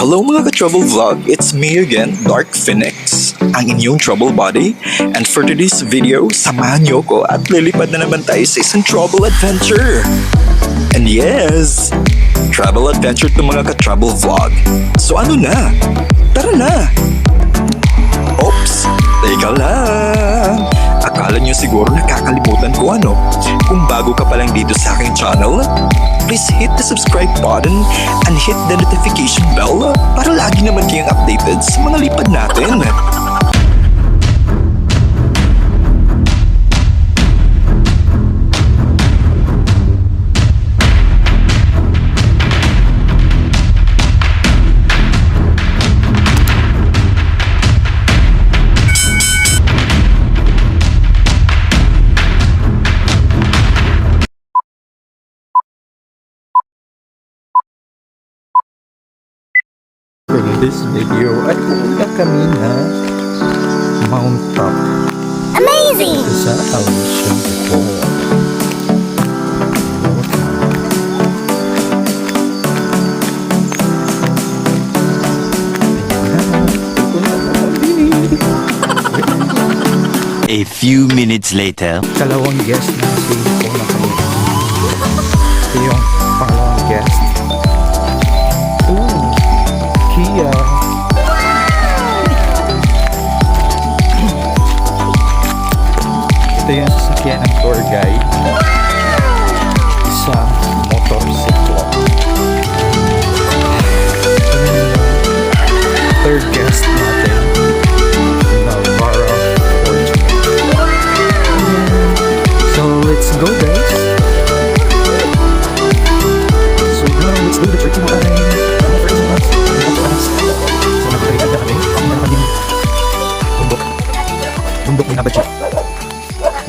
Hello mga ka-trouble vlog, it's me again, Dark Phoenix, ang inyong trouble buddy. And for today's video, samahan niyo ko at lilipad na naman tayo sa isang trouble adventure. And yes, travel adventure to mga ka-trouble vlog. So ano na? Tara na! Oops, teka lang. Akala niyo siguro nakakalimutan ko ano. Kung bago ka pa lang dito sa aking channel, please hit the subscribe button and hit the notification bell para lagi naman kayong updated sa mga lipad natin. For this video ay pupunta kami na Mount Top Amazing! sa Alicia po. A few minutes later. Kalawang guest na si Paula kami. Ito yung pangalawang guest. Ooh, Kia. Ito yung sasakyan ng tour guide sa motorsiklo. Third guest natin, Navarra Fortune. So let's go guys. So now let's do the tricky one. So nagpapalitan na kami. Ang nakating bundok. Bundok may nabadya.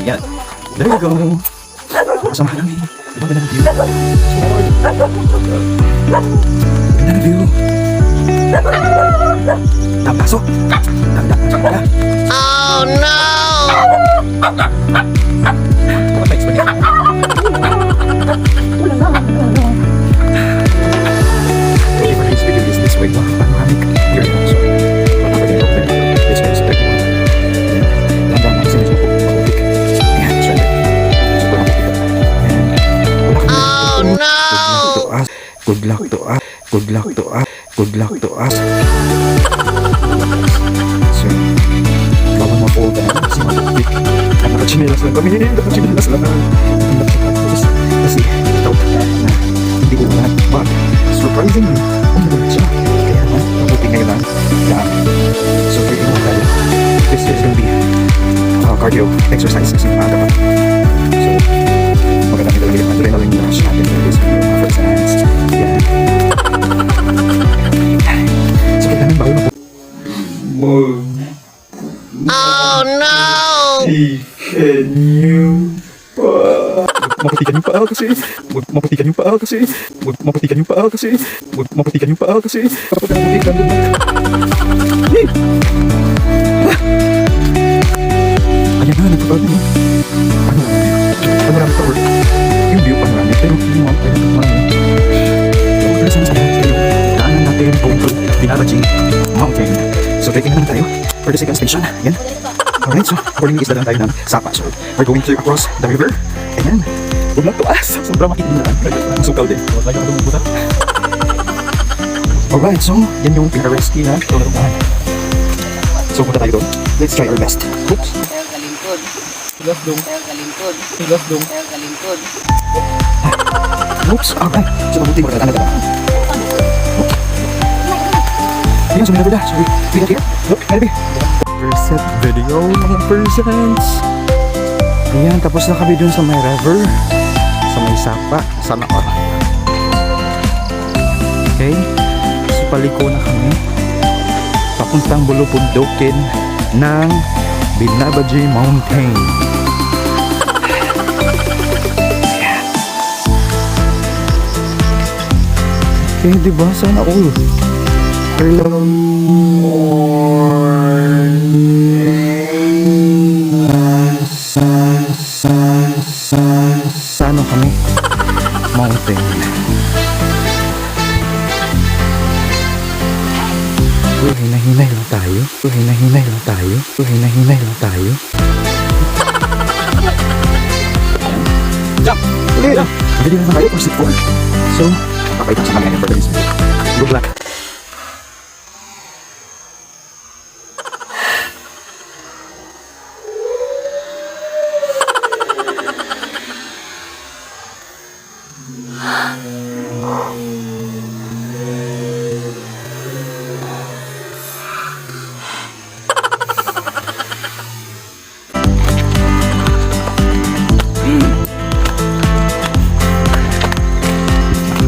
Yan. There you go. Kasamahan namin. Ibang ganda ng view. Ganda ng view. Tapasok. Tanda. Oh no! Dapat ma-explain niya. Okay, for this video is this way. Panoramic view. So, panoramic open. This way is like one. Tanda na kasi medyo maputik. Ayan, surrender. Super maputik. Oh no! Good luck to us. Good luck to us. Good luck to us. So, bawal ma-fold na kasi maputik. Nakachinelas lang kami. Nakachinelas lang. Kasi ito na hindi ko lahat. But surprisingly, umulit siya. Kaya maputik ngayon lang. So, pwede naman tayo. This is gonna be cardio exercise kasi maaga pa. So, magandang ito yung adrenaline rush natin for this video, mga first hands. Yan. So, kailangan bawal na po. Oh no! Mapatikan yung paa kasi. Mapatikan yung paa kasi. Mapatikan yung paa kasi. Mapatikan yung paa kasi. Kapag napatikan doon na. Ayan na, nagpapagod mo. Panoramic tower. Yung view panoramic. Pero yung mga pwede ng marami. Yung mga sana tayo. Daanan natin Bongkol, Binabajing Mountain. So, trekking na lang tayo for the second station. Yan. Alright, so accordingly isda lang tayo ng Sapa. So we're going to across the river. Ayan. Good luck to us. Sobrang makikita na lang. Ang sukaw din. Alright, so yan yung pinaka-risky na tulungan. So punta tayo doon. Let's try our best. Oops. Kalingkod. Hilas dong. Kalingkod. Hilas dong. Kalingkod. Oops. Alright. So mabuti mo na tanda ba? Ayan, so may river na. So we got here. Look, maybe. First set video mga persons. Ayan, tapos na kami dun sa may river. Sa may Sapa. Sana all. Okay. So paliko na kami. Papuntang Bulupundokin ng Binabaji Mountain. Ayan. Okay, diba? Sana all. Hello. Sa ano kami? Mountain. Hinay lang tayo. Hinay lang tayo. Hinay lang tayo. Jump! Ulit! Hindi naman tayo for sit for. So, pakita sa kanya for this video. Good luck.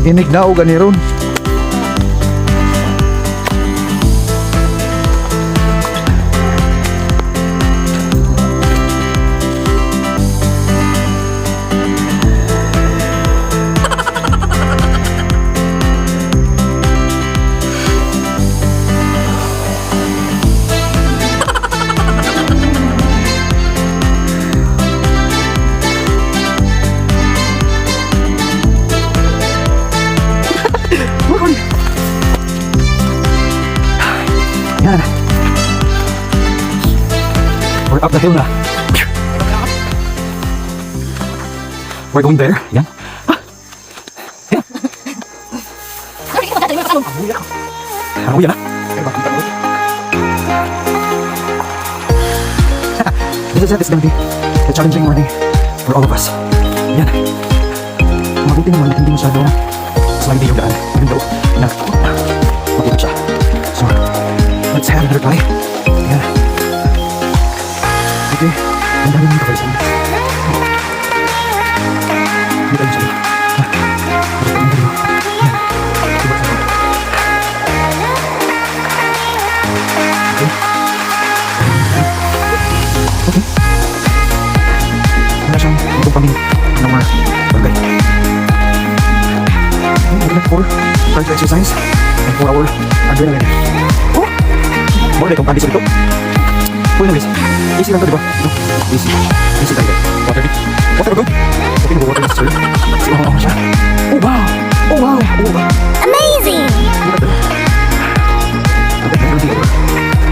Inig na o ganiron. Yan. We're up the hill na. We're going there. Yan. Yan. Ano yan? This is gonna be a challenging morning for all of us. Yan. Mabuti naman hindi masyado slimy yung daan. Even though mabuti siya. So, let's have another try. Yeah. Okay. Ang dami nito kayo sa inyo. Hindi tayo sa inyo. Ang dami mo. Yan. Diba sa inyo? Okay. Okay. Wala siyang itong paming number. Okay. Okay, for cardio exercise and 4 hour adrenaline. Oh! More like kung kandis ito. Uy, namis. Easy lang to, diba? Ito. Easy. Easy tayo. Water bit. Water ba? Okay, nag-water na sir. Kasi ako siya. Oh, wow! Oh, wow! Oh, wow! Amazing! Okay, never be over.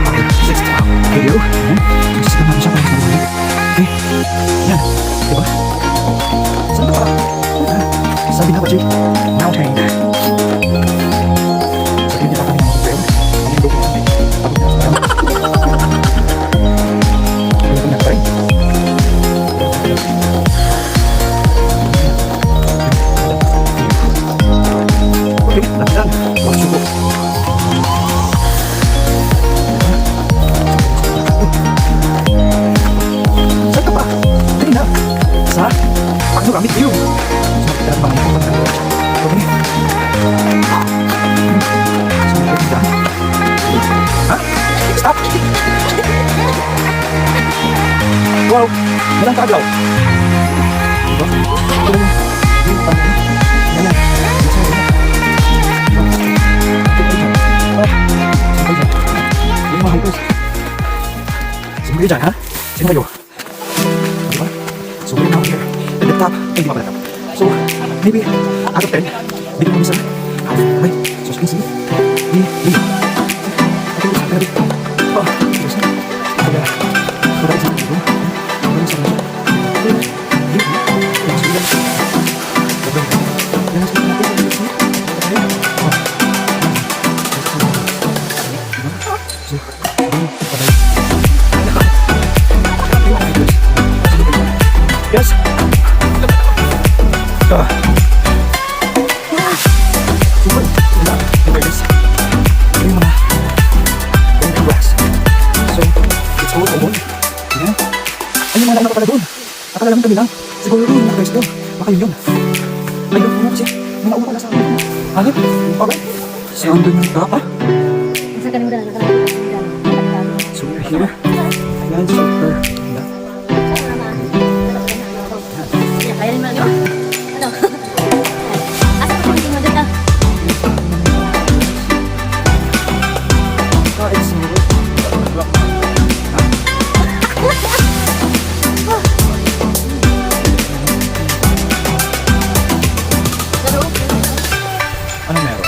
After 6th video. Ayan. Sisipan natin siya para sa mga okay. Yan. Diba? Saan ka pa? Sabi na ba, Jake? Mountain. Sabi nila kami ng trail. Ang yung doon natin. Pagod na sa okay, lahat. Wala suko. Saan ka pa? Dali na. Sa pagsugamit view. Dapat bang ito ba? Okay. Ha? Stop! Wow! Walang kaaglaw. Diba? Ito lang yung pangin. Yan lang. Yung mga hikers. Sino kayo dyan, ha? Sino kayo? Diba? So, we're down here at the top. Hindi pa pala top. So, maybe out of 10, bigyan kami sa half. Okay? So, as you can see, we okay, let's have it. Oh, there's no. Okay, so that's it. Okay, so that's it. Okay, let's do that. Okay, let's do that. Okay, oh. So, yes. Super. There it is. Yung mga golden grass. So, it's all common. Yan. Ay, yung mga nauna pa pala doon. Akala namin kami lang. Siguro yung mga guys doon. Baka yun yun. Ayun, ano kasi. Yung nauna pala sa akin. Hanip? Okay. Saan doon yung tapa? So, we're here. Ayan, super. Kaya naman yun? Ano? Asa ko hindi mo dito? Oh, it's ano meron?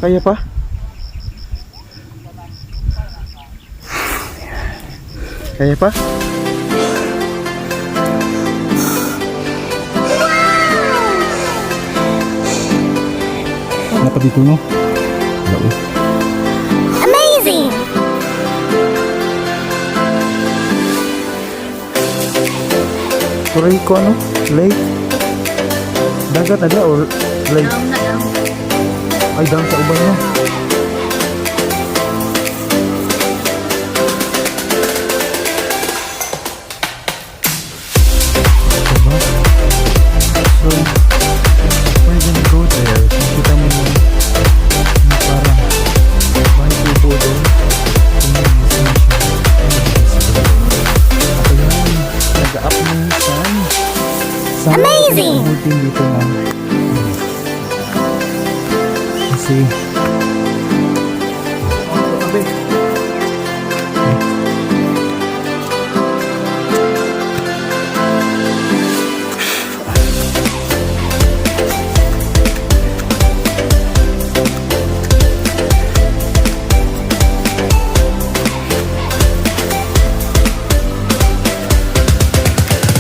Kaya pa? Kaya pa? Ano pa dito, no? Wala, eh. Amazing! Turay ko ano? Lake? Dagat ada or lake? Down na down. Ay, down sa uban na. Diba? So, we're gonna go there. Kita mo yung parang may tubo doon. Tingnan mo siya. Ayan, nag-up na yung sun. Amazing! Umutin dito na. Kasi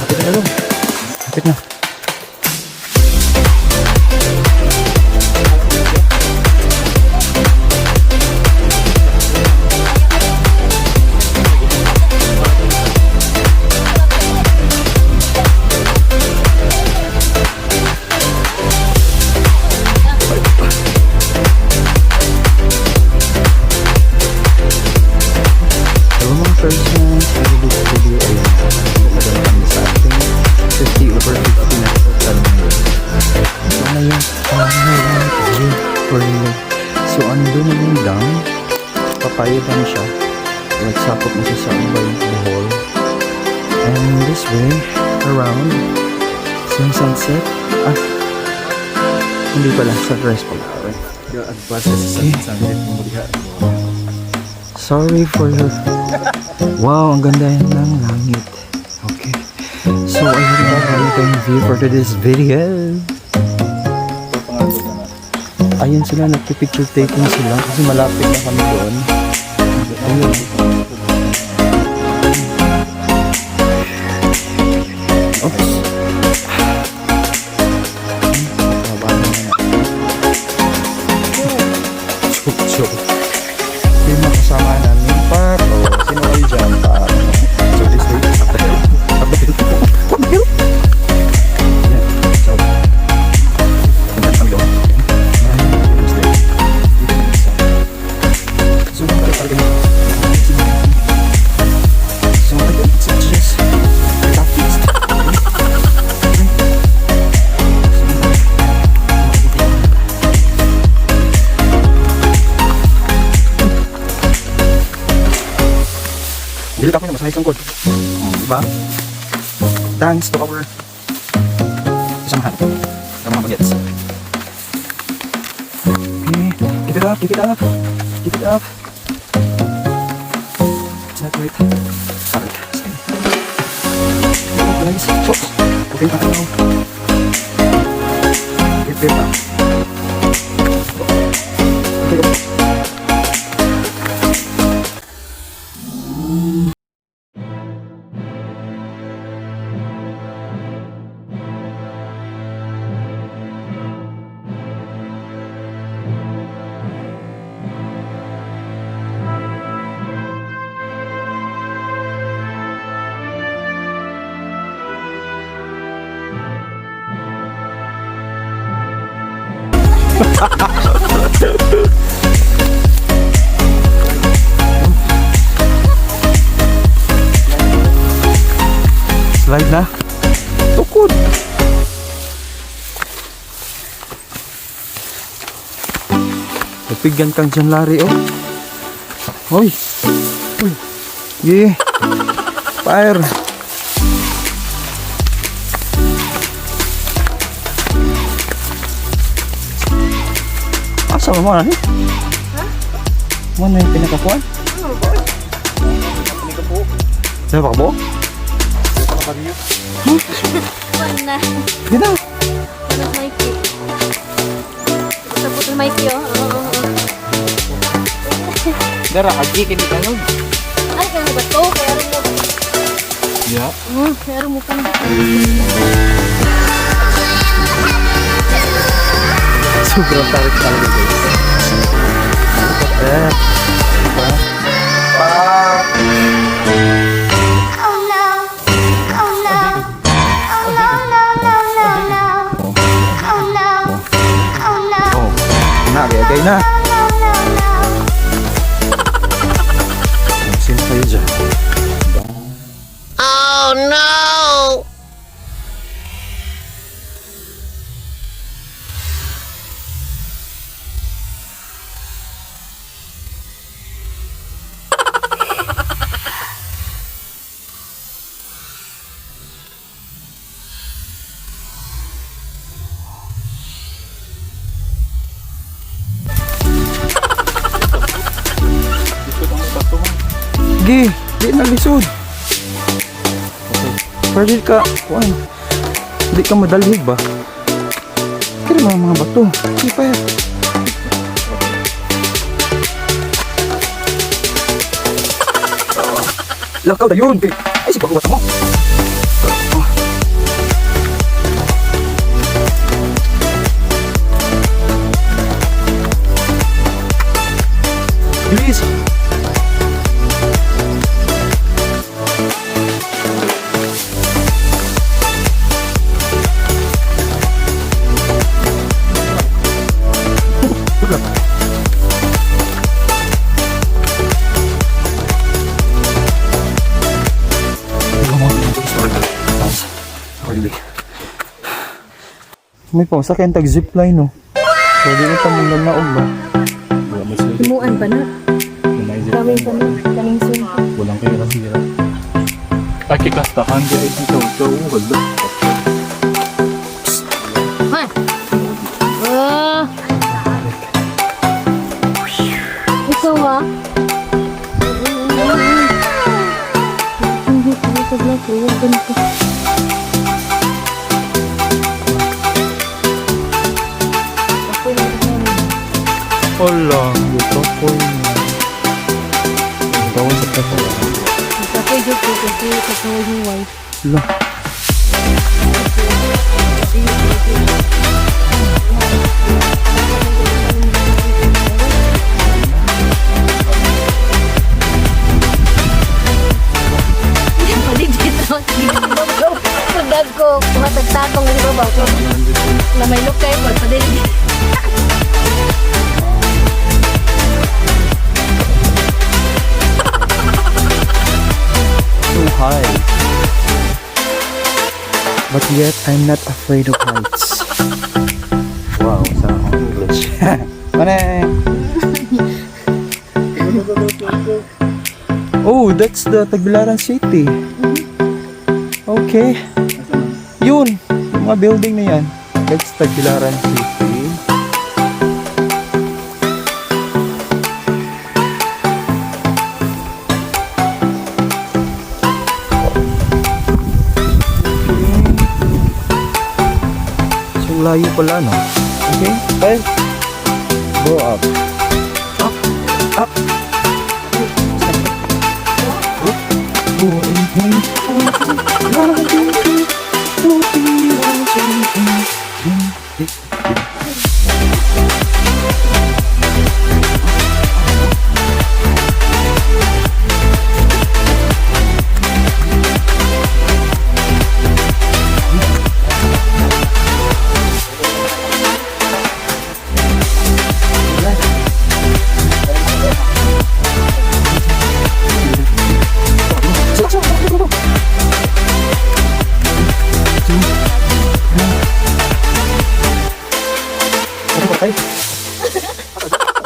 kapit na lang. Kapit na. So mga friends na nag-video ay nagdala kami sa ating 50/50 na total ngayon. So ngayon, so andun na yung dam, papaya dam siya, nagsakop na siya sa Ubay, Bohol, and this way, around, sa sunset, hindi pala, sunrise pala. Yung advance sa sunset mo diha. Sorry for your... Wow, ang ganda yan ng langit. Okay. So, ayun na kami tayong view for today's video. Ayun sila, nagpipicture taking sila kasi malapit na kami doon. Ayun. Oops. Baba na naman. Chuk. Yung mga kasama namin par o sino kayo dyan par so this way kapil yan so hanggang kami doon so talaga nyo so ayun so just tapos Dili ako na masahe sangkod. Diba? Thanks to our samahan. Sa mga bagets. Okay. Keep it up, keep it up. Keep it up. It's not right. Alright. Okay guys. So, okay pa kayo. Keep it up. Okay guys. Slide na. Tukod. Napigyan kang dyan, Larry, oh. Hoy. Uy. Yeah. Fire. Asa mo na, eh? Ha? Mo na yung pinakakuan? Sa pakbo? Kuan na. Gina. Kuan na Mikey. Sa putol Mikey, oh. Oo. Dara, agi kini kanon. Ay, kaya ba to? Kaya rin mo. Ya. Kaya rin mo kang Sobrang tarik talaga guys. Diba? Oh no. Oh no. Oh no, no, no, no, no. Oh no. Oh no. Oh, gaya na. No, no, no. Sino kayo dyan? Oh no! Gi, di na lisod. Pero di ka, kuan. Di ka madalhig ba? Kaya mga bato. Di pa yan. Lakaw na yun. Ay, si pagkuwata mo. Bilis. May pausakyan tag zipline no. Pwede na tamang nanaog ba? Himuan pa na. Kaming pa na. Kaming soon. Walang kaya kasira. Ay, kikastahan kaya ito. Ito, wala. Ay! Ikaw ah. Hindi ko sa vlog. Huwag ganito. Wala. Ito po yun. Bawal sa kaso. Kapag joke ko kasi kasawag yung wife. Wala. Pwede dito. Pagdag ko, matagtatong dito ba? Na may look kayo, pwede dito. So high. But yet, I'm not afraid of heights. Wow, sa English. Mane! Oh, that's the Tagbilaran City. Okay. Yun, yung mga building na yan. That's Tagbilaran City. Layo pala, no? Okay? Okay. Go up. Up. Up.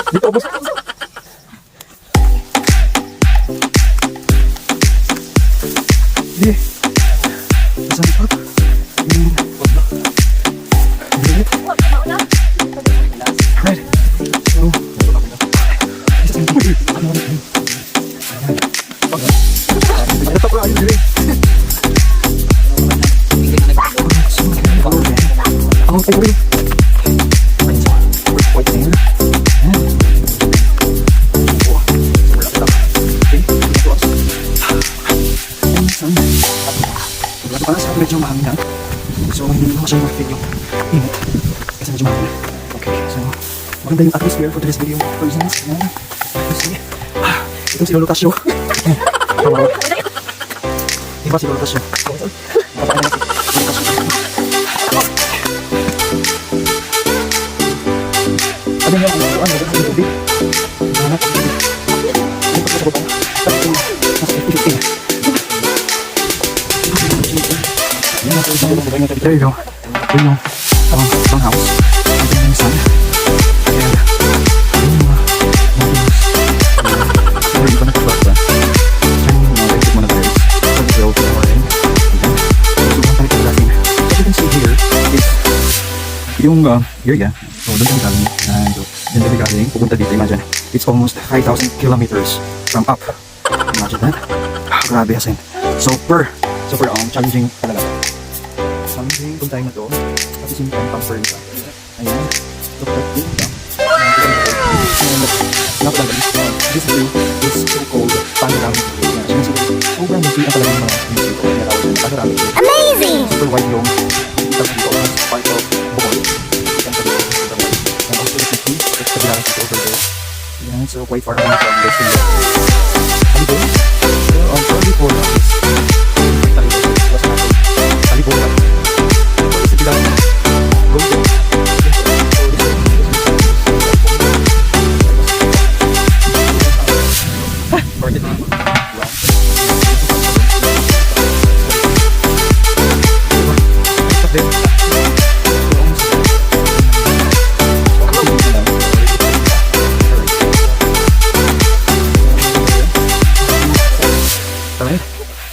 Dito, boss. Di. Saan pa? Right. Oh. Ito pa ayun din. Okay. Wait. bukas at medyo mahangin na. So, hindi naman masyadong ma-feel yung init. Kasi medyo mahangin na. Okay, so, maganda yung atmosphere for today's video. For instance, yan. Kasi, itong si Lolo Tasyo. Kawawa. Di ba si Lolo Tasyo? Papakain natin. Lolo Tasyo. Ano yung upuan? Ano yung tubig? Hanap ang tubig. Ano pa sa baba? Tapos yung nasa tubig. Yan ang tubig na yung there you go. Yun yung bang house. Ito yung sun. Ayan. Yun yung siguro iba na kapagpa. Diyan yung exit mo na tayo. So this road to the morning. Ayan. So kung tayo natin. What you can see here is yung area. So doon kami galing. Diyan kami galing. Pupunta dito. Imagine. It's almost 5,000 kilometers from up. Imagine that. Grabe asin. Super challenging talaga. Challenging kung tayo na to. Kasi simple ang pamper nito. Ayan. Look at this. This view is so called panoramic view. Sobrang hindi ang talagang mga panoramic view. Amazing! Super wide yung kita dito as part of Bohol. Yan sa dito. And also the city. It's the Bilang City over there. Yan. So quite far away from the city. Ano doon? On California is California. So it's the Bilang Golden.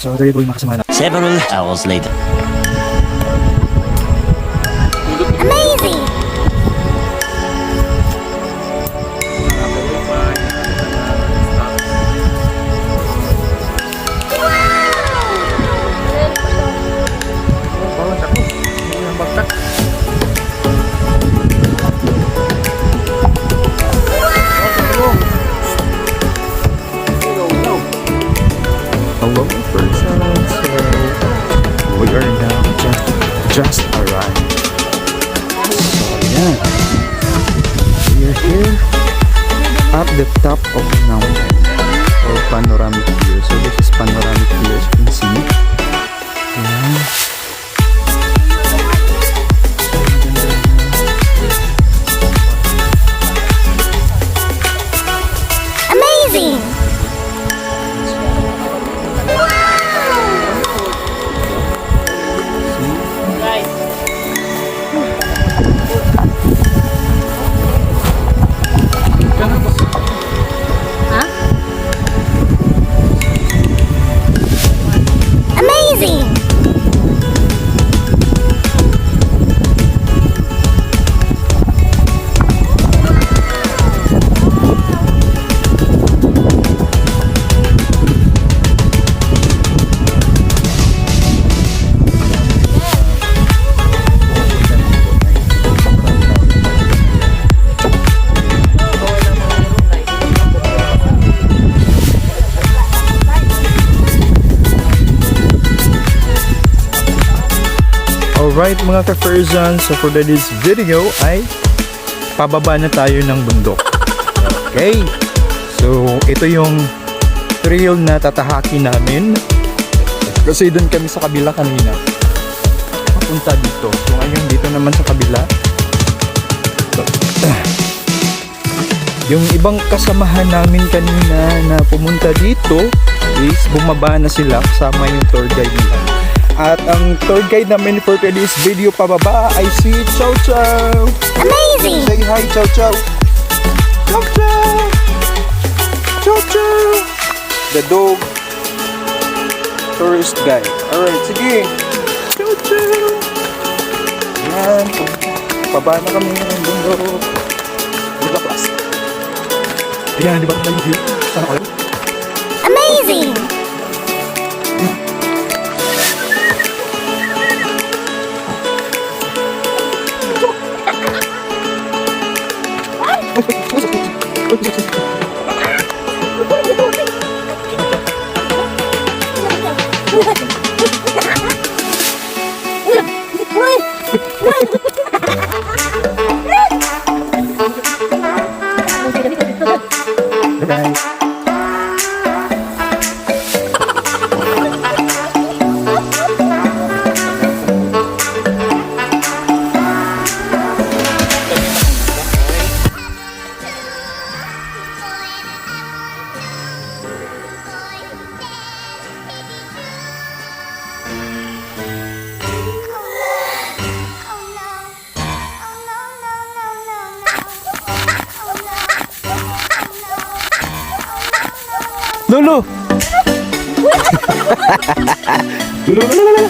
So, tayo po yung makasama na. Several hours later. Amazing! Hello, person. So, we are now just arrived. So, yeah. We are here at the top of the mountain or panoramic view. So, this is panoramic view as you can see. Yeah. Amazing! Amazing! Alright mga ka-Ferzan, so for today's video ay pababa na tayo ng bundok. Okay, so ito yung trail na tatahakin namin kasi doon kami sa kabila kanina papunta dito. So ngayon dito naman sa kabila yung ibang kasamahan namin kanina na pumunta dito is bumaba na sila kasama yung tour guide nila. At ang tour guide namin for today's video pababa ay si Chow Chow. Amazing! Say hi, Chow Chow. Chow Chow. Chow Chow. The dog tourist guide. Alright, sige. Chow Chow. Yan. Pababa na kami ng bundok. Good class. Ayan, di ba ito yung view? Sana kayo? Amazing! Bye-bye. Lulu. Lulu, lulu, lulu.